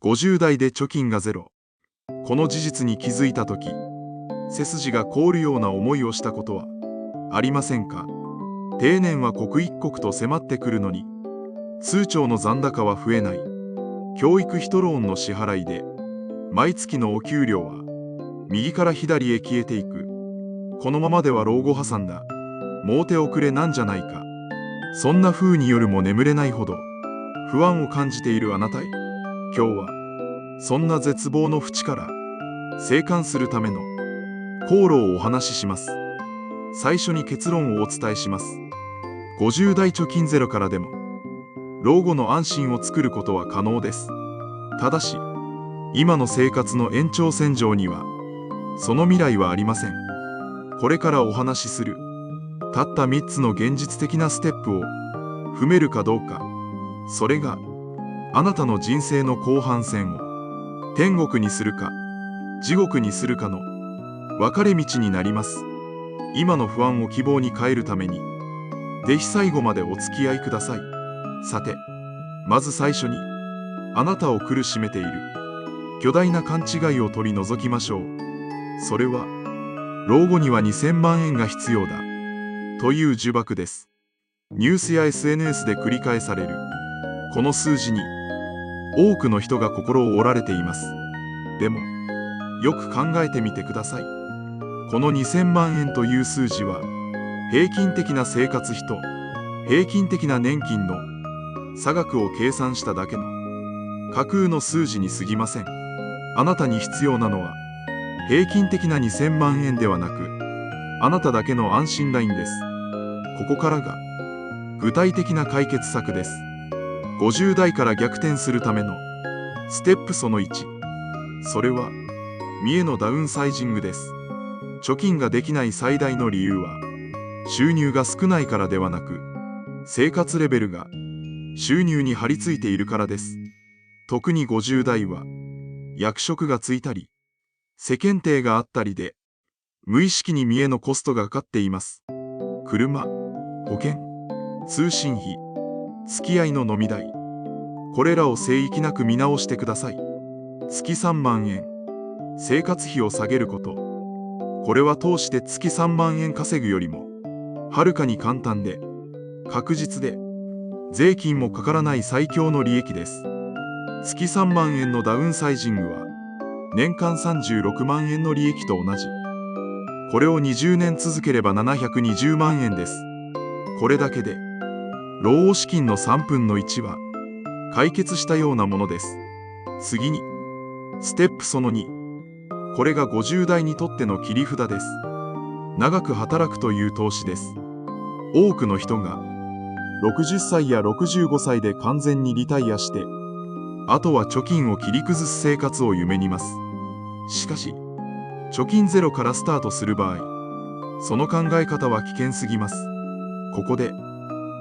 50代で貯金がゼロ。この事実に気づいたとき、背筋が凍るような思いをしたことはありませんか？定年は刻一刻と迫ってくるのに、通帳の残高は増えない。教育費とローンの支払いで、毎月のお給料は右から左へ消えていく。このままでは老後破産だ。もう手遅れなんじゃないか。そんな風に夜も眠れないほど不安を感じているあなたへ、今日はそんな絶望の淵から生還するための航路をお話しします。最初に結論をお伝えします。50代貯金ゼロからでも老後の安心を作ることは可能です。ただし、今の生活の延長線上にはその未来はありません。これからお話しするたった3つの現実的なステップを踏めるかどうか、それがあなたの人生の後半戦を天国にするか地獄にするかの分かれ道になります。今の不安を希望に変えるために、ぜひ最後までお付き合いください。さて、まず最初にあなたを苦しめている巨大な勘違いを取り除きましょう。それは、老後には2000万円が必要だという呪縛です。ニュースや SNS で繰り返されるこの数字に多くの人が心を折られています。でも、よく考えてみてください。この2000万円という数字は、平均的な生活費と平均的な年金の差額を計算しただけの架空の数字に過ぎません。あなたに必要なのは、平均的な2000万円ではなく、あなただけの安心ラインです。ここからが具体的な解決策です。50代から逆転するためのステップその1。それは見栄のダウンサイジングです。貯金ができない最大の理由は、収入が少ないからではなく、生活レベルが収入に張り付いているからです。特に50代は役職がついたり世間体があったりで、無意識に見栄のコストがかかっています。車、保険、通信費、付き合いの飲み代、これらを聖域なく見直してください。月3万円、生活費を下げること。これは通して月3万円稼ぐよりもはるかに簡単で確実で、税金もかからない最強の利益です。月3万円のダウンサイジングは年間36万円の利益と同じ。これを20年続ければ720万円です。これだけで老後資金の3分の1は解決したようなものです。次にステップその2。これが50代にとっての切り札です。長く働くという投資です。多くの人が60歳や65歳で完全にリタイアして、あとは貯金を切り崩す生活を夢見ます。しかし、貯金ゼロからスタートする場合、その考え方は危険すぎます。ここで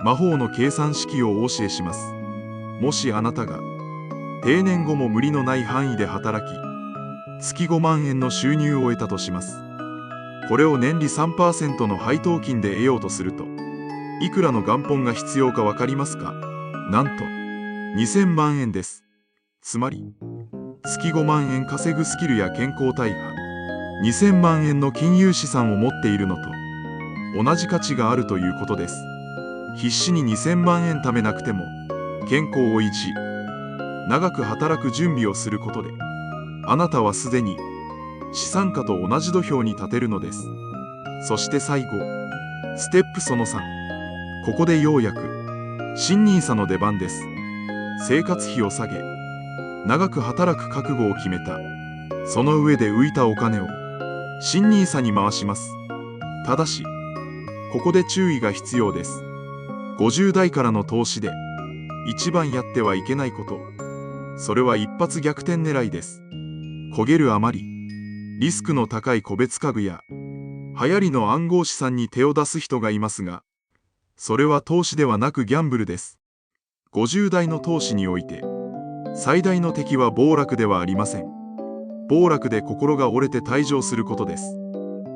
魔法の計算式をお教えします。もしあなたが定年後も無理のない範囲で働き、月5万円の収入を得たとします。これを年利 3% の配当金で得ようとすると、いくらの元本が必要かわかりますか？なんと2000万円です。つまり月5万円稼ぐスキルや健康大破、2000万円の金融資産を持っているのと同じ価値があるということです。必死に2000万円貯めなくても健康を維持、長く働く準備をすることで、あなたはすでに資産家と同じ土俵に立てるのです。そして最後、ステップその3。ここでようやく新NISAの出番です。生活費を下げ、長く働く覚悟を決めた。その上で浮いたお金を新NISAに回します。ただし、ここで注意が必要です。50代からの投資で一番やってはいけないこと、それは一発逆転狙いです。焦げるあまり、リスクの高い個別株や流行りの暗号資産に手を出す人がいますが、それは投資ではなくギャンブルです。50代の投資において、最大の敵は暴落ではありません。暴落で心が折れて退場することです。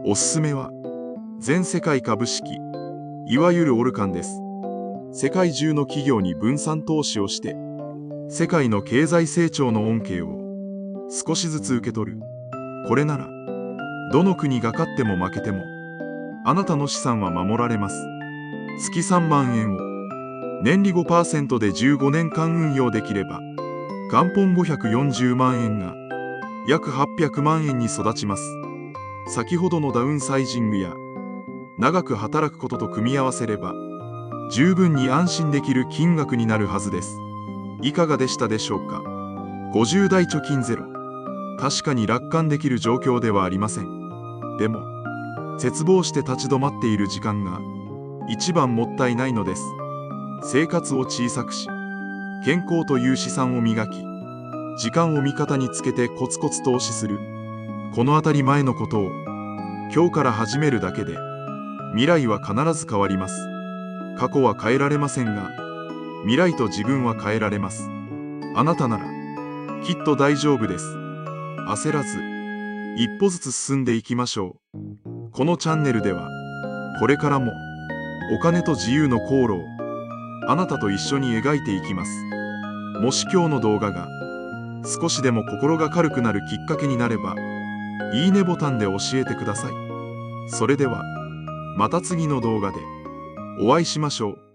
おすすめは、全世界株式、いわゆるオルカンです。世界中の企業に分散投資をして、世界の経済成長の恩恵を少しずつ受け取る。これならどの国が勝っても負けてもあなたの資産は守られます。月3万円を年利 5% で15年間運用できれば元本540万円が約800万円に育ちます。先ほどのダウンサイジングや長く働くことと組み合わせれば十分に安心できる金額になるはずです。いかがでしたでしょうか。50代貯金ゼロ、確かに楽観できる状況ではありません。でも絶望して立ち止まっている時間が一番もったいないのです。生活を小さくし健康という資産を磨き時間を味方につけてコツコツ投資する、この当たり前のことを今日から始めるだけで未来は必ず変わります。過去は変えられませんが未来と自分は変えられます。あなたならきっと大丈夫です。焦らず一歩ずつ進んでいきましょう。このチャンネルではこれからもお金と自由の航路をあなたと一緒に描いていきます。もし今日の動画が少しでも心が軽くなるきっかけになればいいねボタンで教えてください。それではまた次の動画でお会いしましょう。